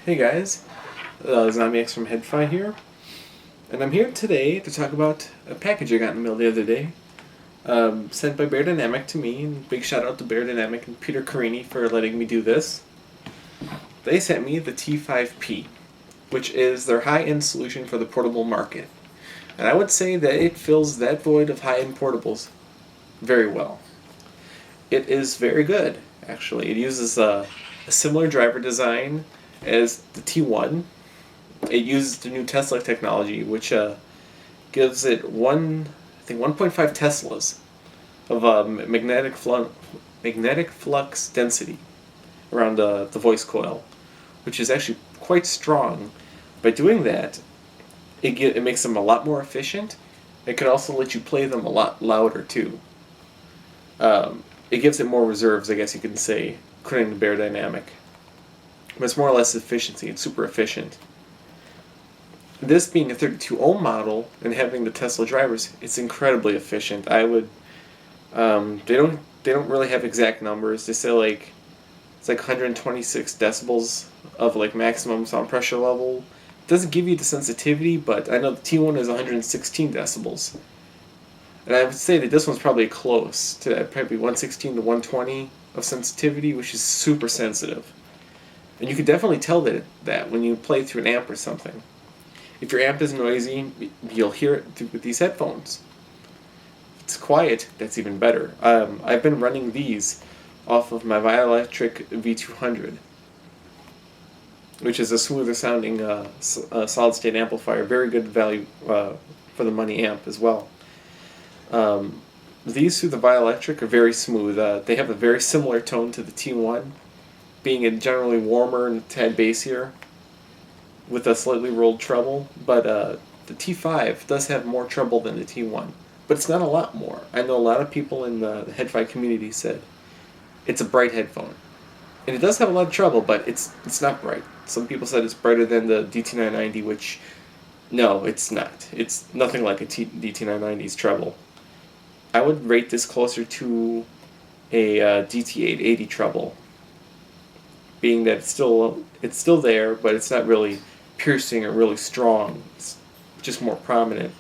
Hey guys, ZombieX from HeadFi here, and I'm here today to talk about a package I got in the mail the other day, sent by Beyerdynamic to me, and big shout out to Beyerdynamic and Peter Carini for letting me do this. They sent me the T5p, which is their high-end solution for the portable market, and I would say that it fills that void of high-end portables very well. It is very good, actually. It uses a similar driver design as the T1. It uses the new Tesla technology, which gives it 1.5 Teslas of magnetic flux density around the voice coil, which is actually quite strong. By doing that, it makes them a lot more efficient. It can also let you play them a lot louder too. It gives it more reserves, I guess you can say, according to Beyerdynamic. But it's more or less efficiency. It's super efficient. This being a 32 ohm model and having the Tesla drivers, it's incredibly efficient. I would. They don't really have exact numbers. They say it's like 126 decibels of like maximum sound pressure level. It doesn't give you the sensitivity, but I know the T1 is 116 decibels. And I would say that this one's probably close to that, probably 116 to 120 of sensitivity, which is super sensitive. And you can definitely tell that when you play through an amp or something. If your amp is noisy, you'll hear it with these headphones. If it's quiet, that's even better. I've been running these off of my Beyerdynamic V200, which is a smoother sounding solid-state amplifier. Very good value for the money amp as well. These through the Beyerdynamic are very smooth. They have a very similar tone to the T1, being a generally warmer and a tad bassier with a slightly rolled treble, but the T5 does have more treble than the T1, but it's not a lot more. I know a lot of people in the HeadFi community said it's a bright headphone, and it does have a lot of treble, but it's not bright. Some people said it's brighter than the DT990, which no, it's not. It's nothing like a DT990's treble. I would rate this closer to a DT880 treble, being that it's still there, but it's not really piercing or really strong. It's just more prominent.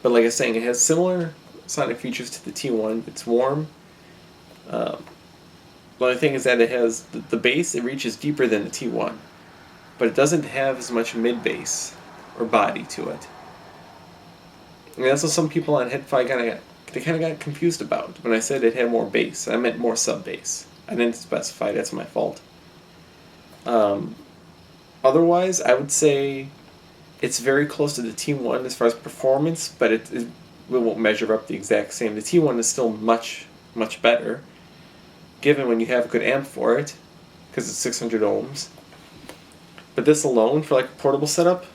But like I was saying, it has similar sonic features to the T1. It's warm. The only thing is that it has the bass. It reaches deeper than the T1, but it doesn't have as much mid bass or body to it. And that's what some people on HeadFi kind of got confused about when I said it had more bass. I meant more sub bass. I didn't specify. That's my fault. Otherwise, I would say it's very close to the T1 as far as performance, but it won't measure up the exact same. The T1 is still much, much better, given when you have a good amp for it, because it's 600 ohms. But this alone, for like a portable setup,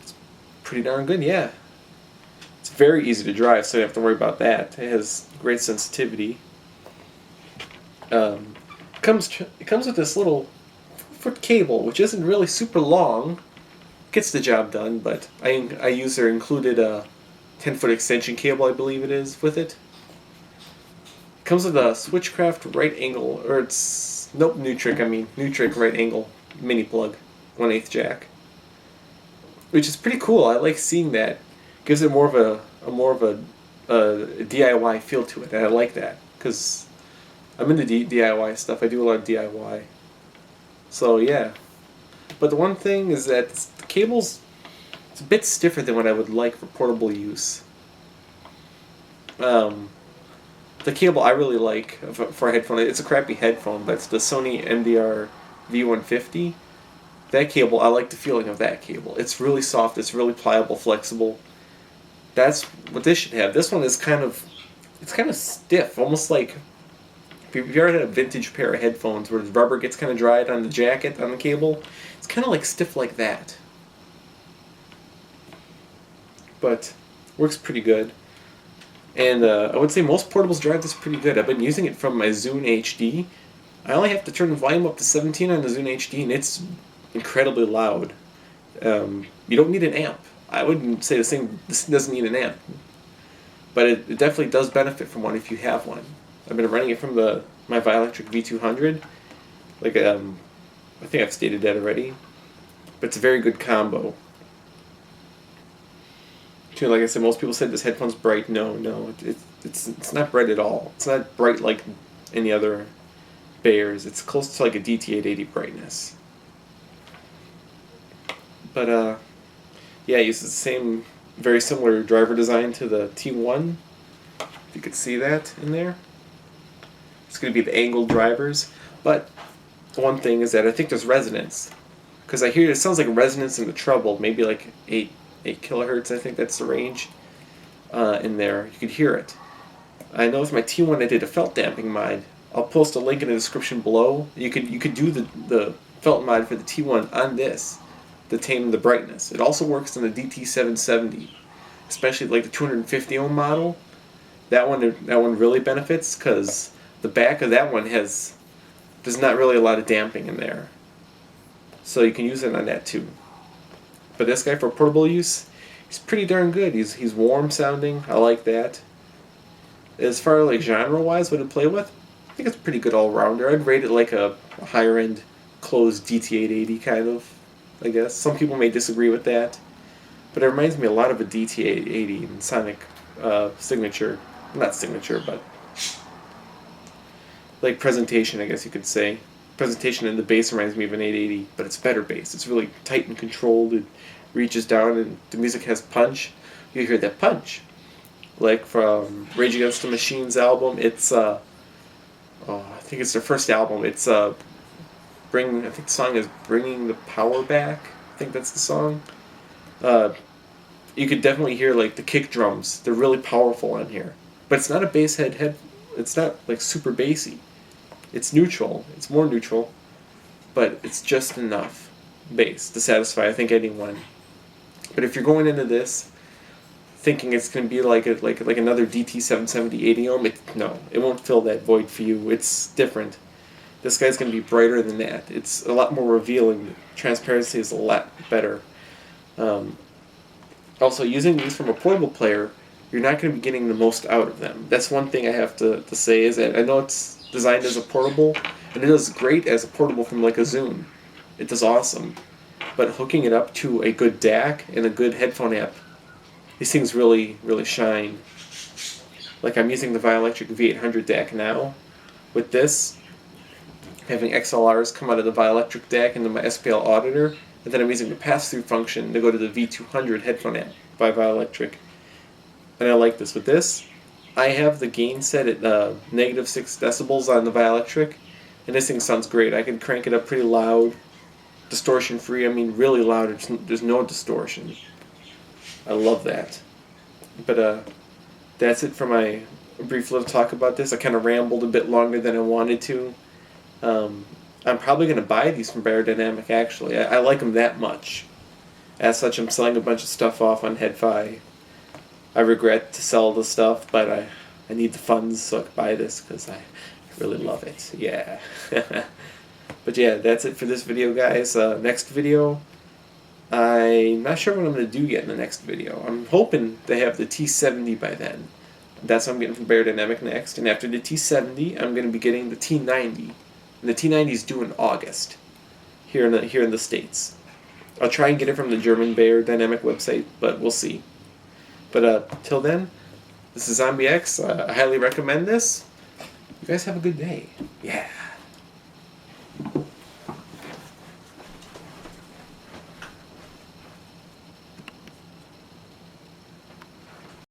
it's pretty darn good, yeah. It's very easy to drive, so you don't have to worry about that. It has great sensitivity. It comes with this little foot cable, which isn't really super long. Gets the job done, but I use their included 10-foot extension cable, I believe it is, with it. It comes with a Switchcraft right angle, or it's Nutric right angle mini plug, 1/8 jack, which is pretty cool. I like seeing that. Gives it more of a DIY feel to it, and I like that because I'm into DIY stuff. I do a lot of DIY. So yeah. But the one thing is that the cable's it's a bit stiffer than what I would like for portable use. The cable I really like for a headphone, it's a crappy headphone, but it's the Sony MDR V150. That cable, I like the feeling of that cable. It's really soft, it's really pliable, flexible. That's what this should have. This one is kind of stiff, almost like if you ever had a vintage pair of headphones where the rubber gets kind of dried on the jacket, on the cable, it's kind of like stiff like that. But works pretty good. And I would say most portables drive this pretty good. I've been using it from my Zune HD. I only have to turn the volume up to 17 on the Zune HD, and it's incredibly loud. You don't need an amp. I wouldn't say this doesn't need an amp. But it definitely does benefit from one if you have one. I've been running it from my Beyerdynamic V200. I think I've stated that already. But it's a very good combo. Too, like I said, most people said this headphone's bright. No, it's not bright at all. It's not bright like any other Beyers. It's close to like a DT880 brightness. But yeah, it uses the same, very similar driver design to the T1. If you could see that in there. It's going to be the angled drivers. But one thing is that I think there's resonance. Because I hear it sounds like a resonance in the treble, maybe like 8 kilohertz, I think that's the range in there. You could hear it. I know with my T1 I did a felt damping mod. I'll post a link in the description below. You could do the felt mod for the T1 on this to tame the brightness. It also works on the DT770, especially like the 250 ohm model. That one really benefits because the back of that one there's not really a lot of damping in there. So you can use it on that too. But this guy for portable use, he's pretty darn good. He's warm sounding. I like that. As far as like genre wise, what to play with, I think it's pretty good all rounder. I'd rate it like a higher end closed DT880 kind of, I guess. Some people may disagree with that, but it reminds me a lot of a DT880 in sonic signature. Not signature, but like presentation, I guess you could say. Presentation in the bass reminds me of an 880, but it's better bass. It's really tight and controlled. It reaches down, and the music has punch. You hear that punch, like from Rage Against the Machine's album. It's I think it's their first album. It's I think the song is "Bringing the Power Back." I think that's the song. You could definitely hear like the kick drums. They're really powerful on here, but it's not a bass head. It's not like super bassy. It's neutral. It's more neutral, but it's just enough bass to satisfy, I think, anyone. But if you're going into this thinking it's going to be like another DT770 80 ohm, no, it won't fill that void for you. It's different. This guy's going to be brighter than that. It's a lot more revealing. Transparency is a lot better. Also, using these from a portable player, you're not going to be getting the most out of them. That's one thing I have to say is that I know it's designed as a portable, and it does great as a portable from like a Zune. It does awesome. But hooking it up to a good DAC and a good headphone amp, these things really, really shine. Like I'm using the Bioelectric V800 DAC now. With this, having XLRs come out of the Bioelectric DAC into my SPL auditor, and then I'm using the pass-through function to go to the V200 headphone amp by Bioelectric. And I like this. With this, I have the gain set at -6 decibels on the Bioelectric, and this thing sounds great. I can crank it up pretty loud, distortion free. I mean really loud. There's no distortion. I love that. But that's it for my brief little talk about this. I kind of rambled a bit longer than I wanted to. I'm probably going to buy these from Beyerdynamic, actually. I like them that much. As such, I'm selling a bunch of stuff off on HeadFi. I regret to sell the stuff, but I need the funds so I can buy this because I really love it. Yeah. But yeah, that's it for this video, guys. Next video, I'm not sure what I'm going to do yet in the next video. I'm hoping to have the T70 by then. That's what I'm getting from Beyerdynamic next. And after the T70, I'm going to be getting the T90. And the T90 is due in August here in the States. I'll try and get it from the German Beyerdynamic website, but we'll see. But till then, this is Zombie X. I highly recommend this. You guys have a good day. Yeah.